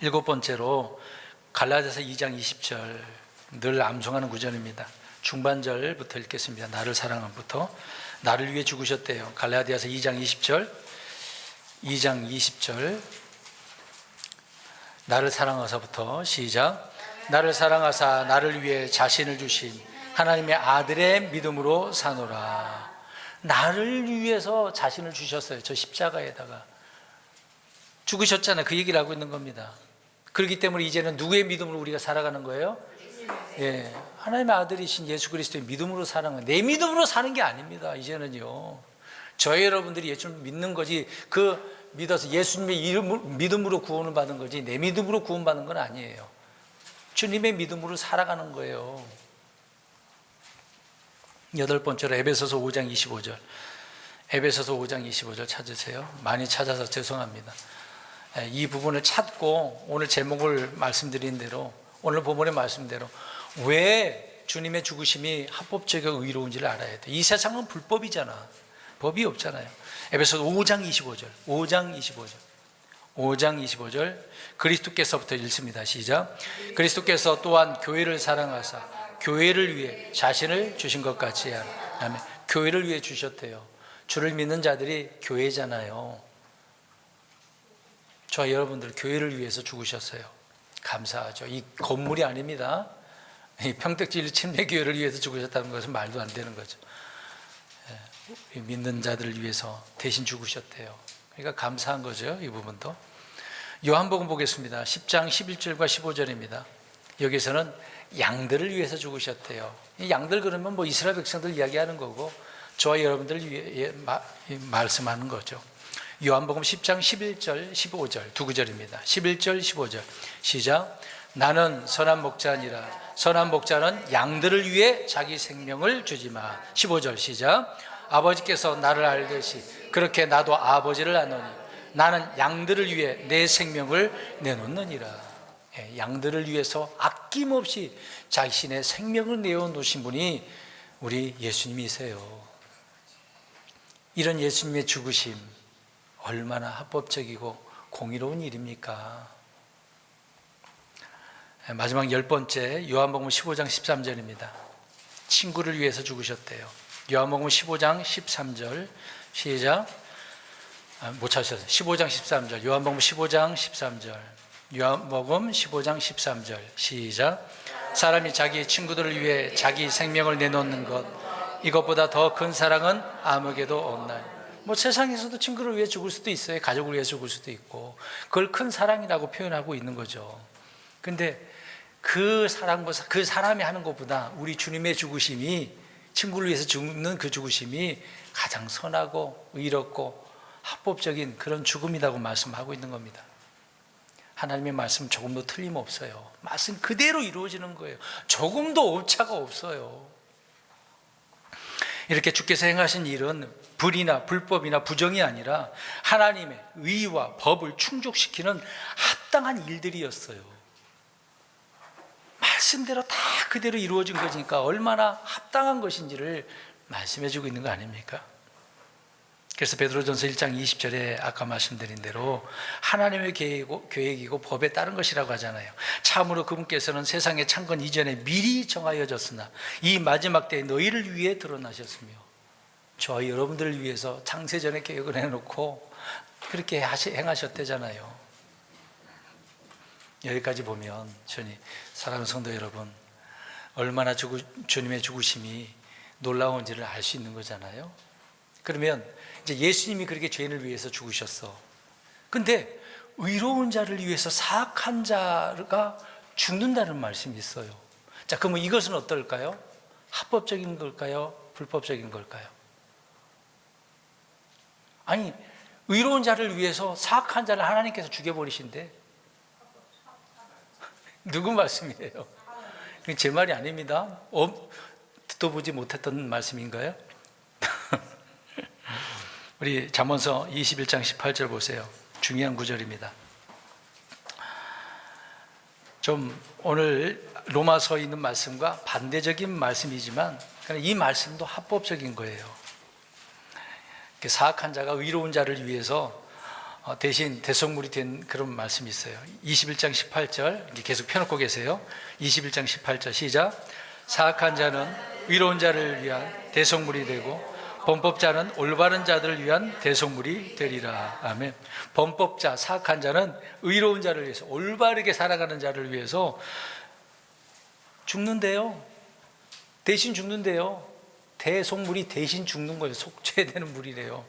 7번째로 갈라디아서 2장 20절, 늘 암송하는 구절입니다. 중반절부터 읽겠습니다. 나를 사랑함부터. 나를 위해 죽으셨대요. 갈라디아서 2장 20절 나를 사랑하사부터 시작. 나를 사랑하사 나를 위해 자신을 주신 하나님의 아들의 믿음으로 사노라. 나를 위해서 자신을 주셨어요. 저 십자가에다가 죽으셨잖아요. 그 얘기를 하고 있는 겁니다. 그렇기 때문에 이제는 누구의 믿음으로 우리가 살아가는 거예요? 예, 하나님의 아들이신 예수 그리스도의 믿음으로 사는 거예요. 내 믿음으로 사는 게 아닙니다. 이제는요, 저희 여러분들이 예수를 믿는 거지, 믿어서 예수님의 믿음으로 구원을 받은 거지 내 믿음으로 구원받는 건 아니에요. 주님의 믿음으로 살아가는 거예요. 8번째로 에베소서 5장 25절. 에베소서 5장 25절 찾으세요. 많이 찾아서 죄송합니다. 이 부분을 찾고 오늘 제목을 말씀드린 대로, 오늘 본문의 말씀대로 왜 주님의 죽으심이 합법적이고 의로운지를 알아야 돼. 이 세상은 불법이잖아. 법이 없잖아요. 에베소서 5장 25절 그리스도께서부터 읽습니다. 시작. 그리스도께서 또한 교회를 사랑하사 교회를 위해 자신을 주신 것 같이 아멘. 교회를 위해 주셨대요. 주를 믿는 자들이 교회잖아요. 저 여러분들 교회를 위해서 죽으셨어요. 감사하죠. 이 건물이 아닙니다. 이 평택진리 침례교회를 위해서 죽으셨다는 것은 말도 안 되는 거죠. 믿는 자들을 위해서 대신 죽으셨대요. 그러니까 감사한 거죠. 이 부분도. 요한복음 보겠습니다. 10장 11절과 15절입니다. 여기서는 양들을 위해서 죽으셨대요. 이 양들 그러면 이스라엘 백성들 이야기하는 거고 저와 여러분들을 위해 말씀하는 거죠. 요한복음 10장 11절 15절 두 구절입니다. 11절 15절 시작. 나는 선한 목자니라. 선한 목자는 양들을 위해 자기 생명을 주지마. 15절 시작. 아버지께서 나를 알듯이 그렇게 나도 아버지를 아노니 나는 양들을 위해 내 생명을 내놓느니라. 양들을 위해서 아낌없이 자신의 생명을 내어놓으신 분이 우리 예수님이세요. 이런 예수님의 죽으심 얼마나 합법적이고 공의로운 일입니까? 마지막 10번째 요한복음 15장 13절입니다. 친구를 위해서 죽으셨대요. 요한복음 15장 13절 시작. 못 찾으셨어요. 15장 13절 요한복음 15장 13절 요한복음 15장 13절 시작. 사람이 자기 친구들을 위해 자기 생명을 내놓는 것 이것보다 더 큰 사랑은 아무에게도 없나니. 세상에서도 친구를 위해 죽을 수도 있어요. 가족을 위해 죽을 수도 있고 그걸 큰 사랑이라고 표현하고 있는 거죠. 근데 그 사람이 하는 것보다 우리 주님의 죽으심이, 친구를 위해서 죽는 그 죽으심이 가장 선하고 의롭고 합법적인 그런 죽음이라고 말씀하고 있는 겁니다. 하나님의 말씀 조금도 틀림없어요. 말씀 그대로 이루어지는 거예요. 조금도 오차가 없어요. 이렇게 주께서 행하신 일은 불이나 불법이나 부정이 아니라 하나님의 의와 법을 충족시키는 합당한 일들이었어요. 말씀대로 다 그대로 이루어진 거니까 얼마나 합당한 것인지를 말씀해주고 있는 거 아닙니까? 그래서 베드로전서 1장 20절에 아까 말씀드린 대로 하나님의 계획이고 법에 따른 것이라고 하잖아요. 참으로 그분께서는 세상의 창건 이전에 미리 정하여졌으나 이 마지막 때에 너희를 위해 드러나셨으며 저와 여러분들을 위해서 창세전에 계획을 해놓고 그렇게 행하셨대잖아요. 여기까지 보면 사랑하는 성도 여러분, 얼마나 주님의 죽으심이 놀라운지를 알 수 있는 거잖아요. 그러면 이제 예수님이 그렇게 죄인을 위해서 죽으셨어. 근데 의로운 자를 위해서 사악한 자가 죽는다는 말씀이 있어요. 자, 그러면 이것은 어떨까요? 합법적인 걸까요? 불법적인 걸까요? 아니, 의로운 자를 위해서 사악한 자를 하나님께서 죽여버리신대. 누구 말씀이에요? 제 말이 아닙니다. 듣도 보지 못했던 말씀인가요? 우리 잠언서 21장 18절 보세요. 중요한 구절입니다. 좀 오늘 로마서에 있는 말씀과 반대적인 말씀이지만 이 말씀도 합법적인 거예요. 사악한 자가 의로운 자를 위해서 대신 대속물이 된 그런 말씀이 있어요. 21장 18절 계속 펴놓고 계세요. 21장 18절 시작. 사악한 자는 의로운 자를 위한 대속물이 되고 범법자는 올바른 자들을 위한 대속물이 되리라. 아멘. 범법자, 사악한 자는 의로운 자를 위해서, 올바르게 살아가는 자를 위해서 죽는데요. 대신 죽는데요. 대속물이 대신 죽는 거예요. 속죄되는 물이래요.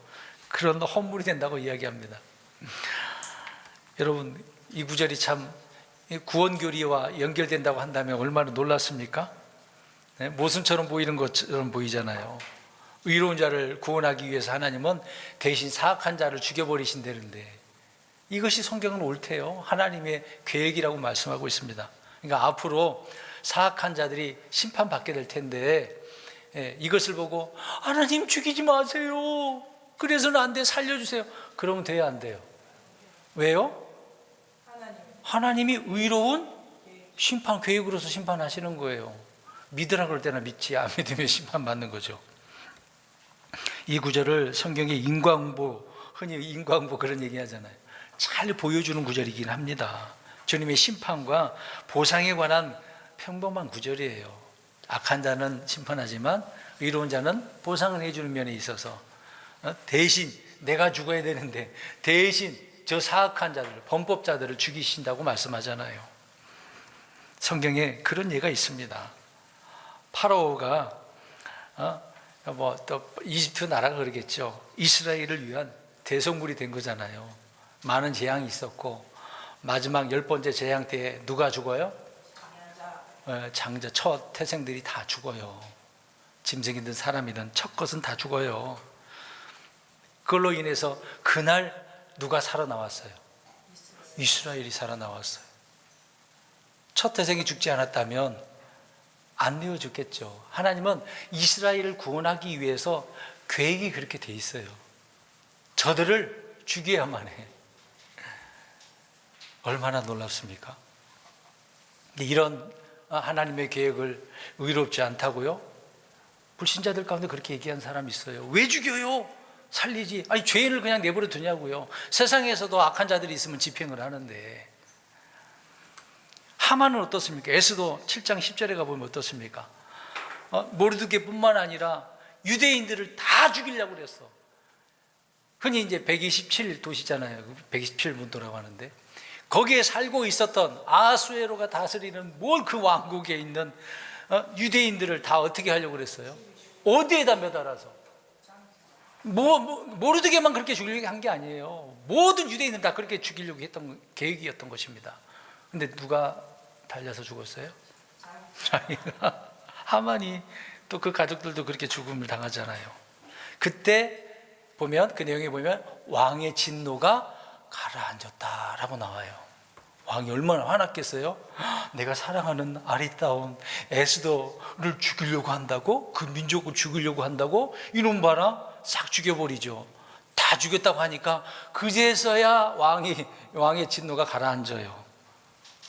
그런 헌물이 된다고 이야기합니다. 여러분, 이 구절이 참 구원교리와 연결된다고 한다면 얼마나 놀랐습니까? 네? 모순처럼 보이는 것처럼 보이잖아요. 의로운 자를 구원하기 위해서 하나님은 대신 사악한 자를 죽여버리신다는데, 이것이 성경은 옳대요. 하나님의 계획이라고 말씀하고 있습니다. 그러니까 앞으로 사악한 자들이 심판받게 될 텐데, 이것을 보고 하나님 죽이지 마세요, 그래서는 안 돼, 살려주세요, 그러면 돼야 안 돼요? 왜요? 하나님이 의로운 심판 계획으로서 심판하시는 거예요. 믿으라 그럴 때나 믿지, 안 믿으면 심판받는 거죠. 이 구절을 성경의 인과응보, 흔히 인과응보 그런 얘기 하잖아요. 잘 보여주는 구절이긴 합니다. 주님의 심판과 보상에 관한 평범한 구절이에요. 악한 자는 심판하지만 의로운 자는 보상을 해주는 면에 있어서 대신 내가 죽어야 되는데 대신 저 사악한 자들, 범법자들을 죽이신다고 말씀하잖아요. 성경에 그런 예가 있습니다. 파라오가 또 이집트 나라가 그러겠죠. 이스라엘을 위한 대속물이 된 거잖아요. 많은 재앙이 있었고 마지막 10번째 재앙 때에 누가 죽어요? 장자, 첫 태생들이 다 죽어요. 짐승이든 사람이든 첫 것은 다 죽어요. 그걸로 인해서 그날 누가 살아나왔어요? 이스라엘이 살아나왔어요. 첫 태생이 죽지 않았다면 안 내어줬겠죠. 하나님은 이스라엘을 구원하기 위해서 계획이 그렇게 돼 있어요. 저들을 죽여야만 해. 얼마나 놀랍습니까? 이런 하나님의 계획을 의롭지 않다고요? 불신자들 가운데 그렇게 얘기한 사람이 있어요. 왜 죽여요? 살리지. 아니, 죄인을 그냥 내버려 두냐고요. 세상에서도 악한 자들이 있으면 집행을 하는데. 하만은 어떻습니까? 에스더 7장 10절에 가보면 어떻습니까? 모르드게뿐만 아니라 유대인들을 다 죽이려고 그랬어. 흔히 이제 127도시잖아요. 127문도라고 하는데, 거기에 살고 있었던 아수에로가 다스리는 뭘 그 왕국에 있는 유대인들을 다 어떻게 하려고 그랬어요? 어디에다 매달아서. 모르드게만 그렇게 죽이려고 한 게 아니에요. 모든 유대인은 다 그렇게 죽이려고 했던 계획이었던 것입니다. 근데 누가 달려서 죽었어요? 자기가. 하만이. 또 그 가족들도 그렇게 죽음을 당하잖아요. 그때 보면, 그 내용에 보면 왕의 진노가 가라앉았다라고 나와요. 왕이 얼마나 화났겠어요? 내가 사랑하는 아리따운 에스더를 죽이려고 한다고? 그 민족을 죽이려고 한다고? 이놈 봐라, 싹 죽여버리죠. 다 죽였다고 하니까 그제서야 왕의 진노가 가라앉아요.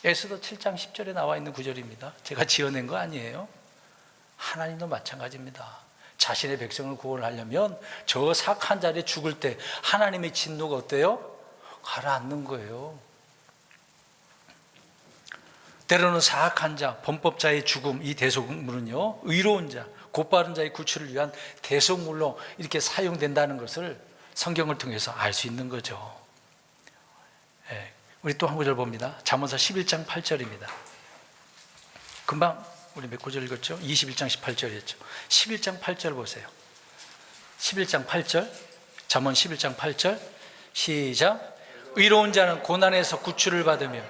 에스더 7장 10절에 나와 있는 구절입니다. 제가 지어낸 거 아니에요. 하나님도 마찬가지입니다. 자신의 백성을 구원하려면 저 사악한 자리 죽을 때 하나님의 진노가 어때요? 가라앉는 거예요. 때로는 사악한 자, 범법자의 죽음, 이 대속물은요, 의로운 자, 곧바른 자의 구출을 위한 대속물로 이렇게 사용된다는 것을 성경을 통해서 알 수 있는 거죠. 우리 또 한 구절 봅니다. 잠언서 11장 8절입니다. 금방 우리 몇 구절 읽었죠? 21장 18절이었죠. 11장 8절 보세요. 11장 8절, 잠언 11장 8절 시작. 의로운 자는 고난에서 구출을 받으며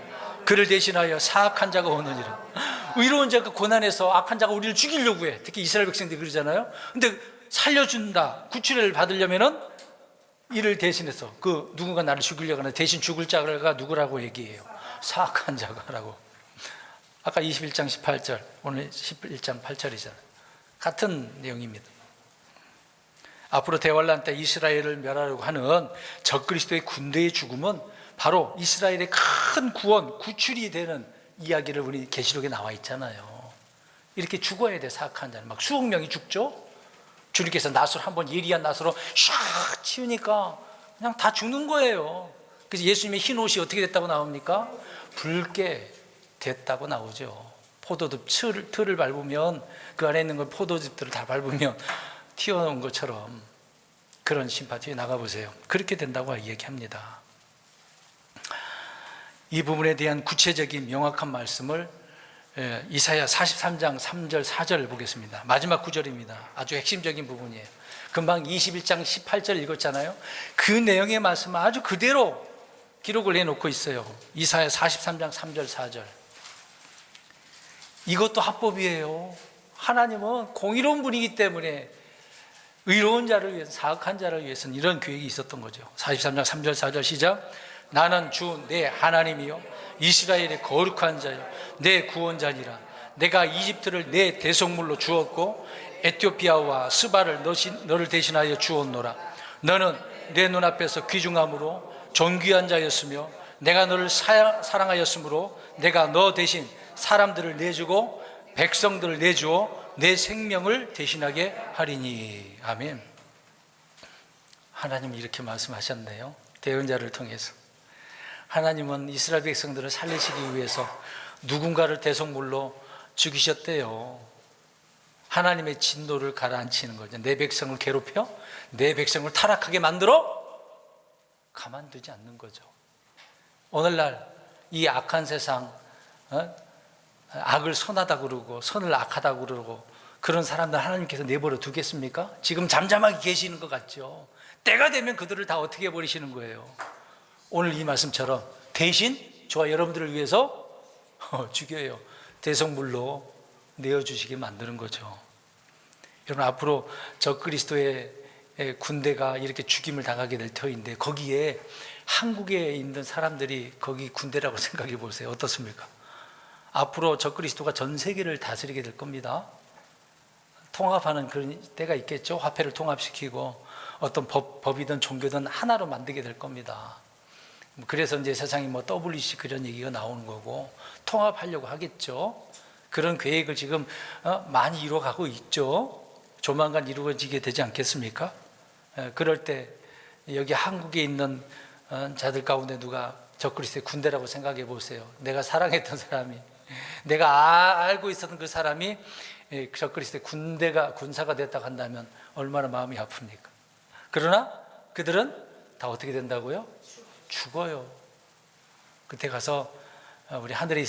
그를 대신하여 사악한 자가 오느니라. 의로운 자가 고난에서 악한 자가 우리를 죽이려고 해. 특히 이스라엘 백성들이 그러잖아요. 근데 살려준다, 구출을 받으려면은 이를 대신해서, 그 누군가 나를 죽이려고 하는 대신 죽을 자가 누구라고 얘기해요? 사악한 자가라고. 아까 21장 18절, 오늘 11장 8절이잖아요. 같은 내용입니다. 앞으로 대환란 때 이스라엘을 멸하려고 하는 적그리스도의 군대의 죽음은 바로 이스라엘의 큰 구원, 구출이 되는 이야기를 우리 계시록에 나와 있잖아요. 이렇게 죽어야 돼. 사악한 자는 막 수억 명이 죽죠. 주님께서 낫으로 한번 예리한 낫으로 샥 치우니까 그냥 다 죽는 거예요. 그래서 예수님의 흰 옷이 어떻게 됐다고 나옵니까? 붉게 됐다고 나오죠. 포도즙 틀을 밟으면, 그 안에 있는 걸 포도즙들을 다 밟으면 튀어나온 것처럼 그런 심판이 나가보세요. 그렇게 된다고 이야기합니다. 이 부분에 대한 구체적인 명확한 말씀을 이사야 43장 3절 4절을 보겠습니다. 마지막 구절입니다. 아주 핵심적인 부분이에요. 금방 21장 18절 읽었잖아요. 그 내용의 말씀을 아주 그대로 기록을 해놓고 있어요. 이사야 43장 3절 4절. 이것도 합법이에요. 하나님은 공의로운 분이기 때문에 의로운 자를 위해서, 사악한 자를 위해서는 이런 계획이 있었던 거죠. 43장 3절 4절 시작. 나는 주 내 하나님이요 이스라엘의 거룩한 자요 내 구원자니라. 내가 이집트를 내 대속물로 주었고 에티오피아와 스바를 너를 대신하여 주었노라. 너는 내 눈앞에서 귀중함으로 존귀한 자였으며 내가 너를 사랑하였으므로 내가 너 대신 사람들을 내주고 백성들을 내주어 내 생명을 대신하게 하리니. 아멘. 하나님이 이렇게 말씀하셨네요. 대언자를 통해서. 하나님은 이스라엘 백성들을 살리시기 위해서 누군가를 대속물로 죽이셨대요. 하나님의 진노를 가라앉히는 거죠. 내 백성을 괴롭혀? 내 백성을 타락하게 만들어? 가만두지 않는 거죠. 오늘날 이 악한 세상, 악을 선하다 그러고 선을 악하다 그러고 그런 사람들 하나님께서 내버려 두겠습니까? 지금 잠잠하게 계시는 것 같죠. 때가 되면 그들을 다 어떻게 해버리시는 거예요. 오늘 이 말씀처럼 대신 저와 여러분들을 위해서 죽여요. 대성물로 내어주시게 만드는 거죠. 여러분, 앞으로 적그리스도의 군대가 이렇게 죽임을 당하게 될 터인데 거기에 한국에 있는 사람들이 거기 군대라고 생각해 보세요. 어떻습니까? 앞으로 적그리스도가 전 세계를 다스리게 될 겁니다. 통합하는 그런 때가 있겠죠. 화폐를 통합시키고 어떤 법이든 종교든 하나로 만들게 될 겁니다. 그래서 이제 세상에 WC 그런 얘기가 나오는 거고 통합하려고 하겠죠. 그런 계획을 지금 많이 이루어가고 있죠. 조만간 이루어지게 되지 않겠습니까? 그럴 때 여기 한국에 있는 자들 가운데 누가 적그리스도의 군대라고 생각해 보세요. 내가 사랑했던 사람이, 내가 알고 있었던 그 사람이 적그리스도의 군사가 됐다고 한다면 얼마나 마음이 아픕니까? 그러나 그들은 다 어떻게 된다고요? 죽어요. 그때 가서 우리 하늘에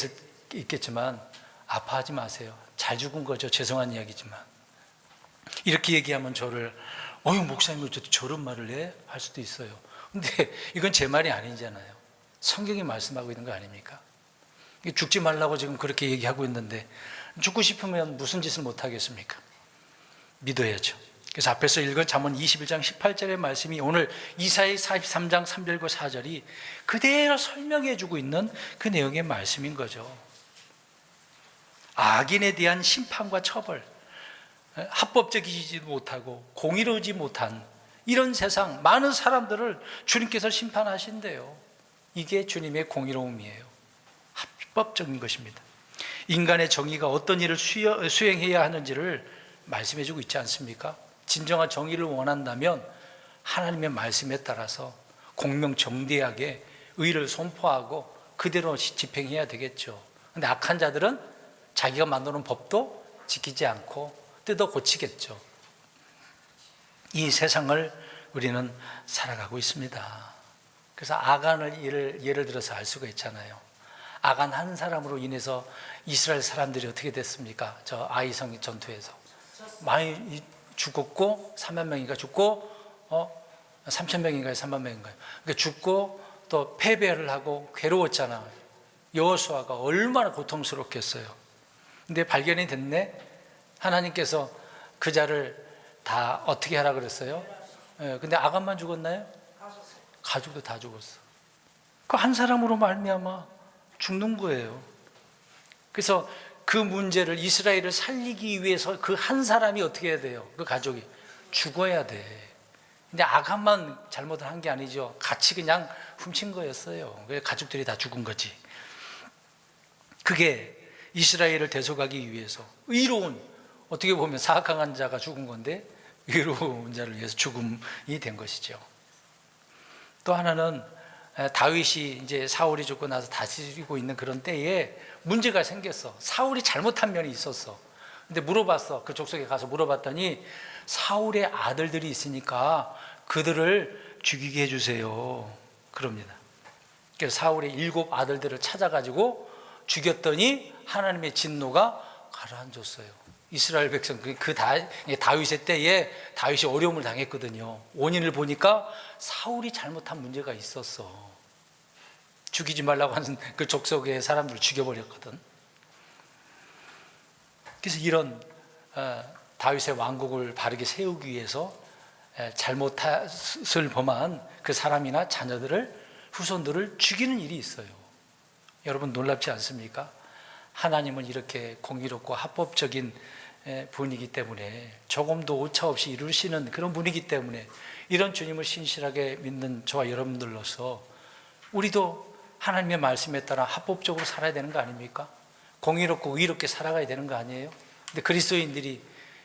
있겠지만 아파하지 마세요. 잘 죽은 거죠. 죄송한 이야기지만. 이렇게 얘기하면 저를 목사님 어떻게 저런 말을 해? 할 수도 있어요. 근데 이건 제 말이 아니잖아요. 성경이 말씀하고 있는 거 아닙니까? 죽지 말라고 지금 그렇게 얘기하고 있는데 죽고 싶으면 무슨 짓을 못 하겠습니까? 믿어야죠. 그래서 앞에서 읽은 잠언 21장 18절의 말씀이 오늘 이사야 43장 3절과 4절이 그대로 설명해 주고 있는 그 내용의 말씀인 거죠. 악인에 대한 심판과 처벌, 합법적이지 못하고 공의로우지 못한 이런 세상, 많은 사람들을 주님께서 심판하신대요. 이게 주님의 공의로움이에요. 합법적인 것입니다. 인간의 정의가 어떤 일을 수행해야 하는지를 말씀해 주고 있지 않습니까? 진정한 정의를 원한다면 하나님의 말씀에 따라서 공명정대하게 의를 선포하고 그대로 집행해야 되겠죠. 그런데 악한 자들은 자기가 만드는 법도 지키지 않고 뜯어 고치겠죠. 이 세상을 우리는 살아가고 있습니다. 그래서 아간을 예를 들어서 알 수가 있잖아요. 아간 한 사람으로 인해서 이스라엘 사람들이 어떻게 됐습니까? 저 아이성 전투에서 많이 죽었고 3만 명인가 죽고 3천 명인가요? 3만 명인가요? 그러니까 죽고 또 패배를 하고 괴로웠잖아요. 여호수아가 얼마나 고통스럽겠어요. 근데 발견이 됐네. 하나님께서 그 자를 다 어떻게 하라 그랬어요? 근데 아간만 죽었나요? 가족도 다 죽었어. 그 한 사람으로 말미암아 죽는 거예요. 그래서 그 문제를, 이스라엘을 살리기 위해서 그 한 사람이 어떻게 해야 돼요? 그 가족이 죽어야 돼. 근데 아간만 잘못을 한 게 아니죠. 같이 그냥 훔친 거였어요. 그래서 가족들이 다 죽은 거지. 그게 이스라엘을 대속하기 위해서 의로운, 어떻게 보면 사악한 자가 죽은 건데 의로운 자를 위해서 죽음이 된 것이죠. 또 하나는 다윗이 이제 사울이 죽고 나서 다스리고 있는 그런 때에 문제가 생겼어. 사울이 잘못한 면이 있었어. 근데 물어봤어. 그 족속에 가서 물어봤더니 사울의 아들들이 있으니까 그들을 죽이게 해주세요. 그럽니다. 그래서 사울의 7 아들들을 찾아가지고 죽였더니 하나님의 진노가 가라앉았어요. 이스라엘 백성, 다윗의 때에 다윗이 어려움을 당했거든요. 원인을 보니까 사울이 잘못한 문제가 있었어. 죽이지 말라고 하는 그 족속의 사람들을 죽여버렸거든. 그래서 이런 다윗의 왕국을 바르게 세우기 위해서 잘못을 범한 그 사람이나 자녀들을, 후손들을 죽이는 일이 있어요. 여러분 놀랍지 않습니까? 하나님은 이렇게 공의롭고 합법적인 분이기 때문에, 조금도 오차 없이 이루시는 그런 분이기 때문에, 이런 주님을 신실하게 믿는 저와 여러분들로서 우리도 하나님의 말씀에 따라 합법적으로 살아야 되는 거 아닙니까? 공의롭고 의롭게 살아가야 되는 거 아니에요? 근데 그리스도인들이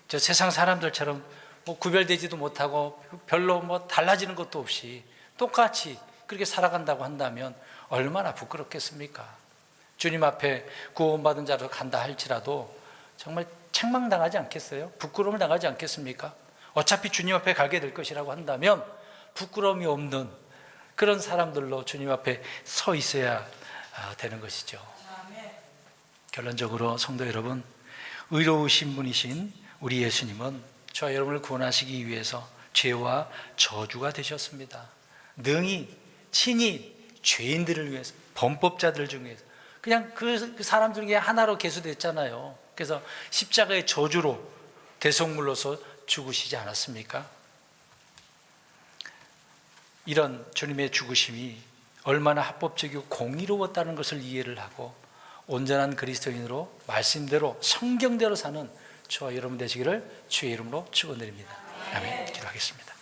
저 세상 사람들처럼 뭐 구별되지도 못하고 별로 뭐 달라지는 것도 없이 똑같이 그렇게 살아간다고 한다면 얼마나 부끄럽겠습니까? 주님 앞에 구원받은 자로 간다 할지라도 정말 책망당하지 않겠어요? 부끄러움을 당하지 않겠습니까? 어차피 주님 앞에 가게 될 것이라고 한다면 부끄러움이 없는 그런 사람들로 주님 앞에 서 있어야 되는 것이죠. 결론적으로 성도 여러분, 의로우신 분이신 우리 예수님은 저와 여러분을 구원하시기 위해서 죄와 저주가 되셨습니다. 능히 친히 죄인들을 위해서, 범법자들 중에서 그냥 그 사람들 중에 하나로 계수됐잖아요. 그래서 십자가의 저주로 대속물로서 죽으시지 않았습니까? 이런 주님의 죽으심이 얼마나 합법적이고 공의로웠다는 것을 이해를 하고 온전한 그리스도인으로 말씀대로 성경대로 사는 저와 여러분 되시기를 주의 이름으로 축원드립니다. 아멘. 기도하겠습니다.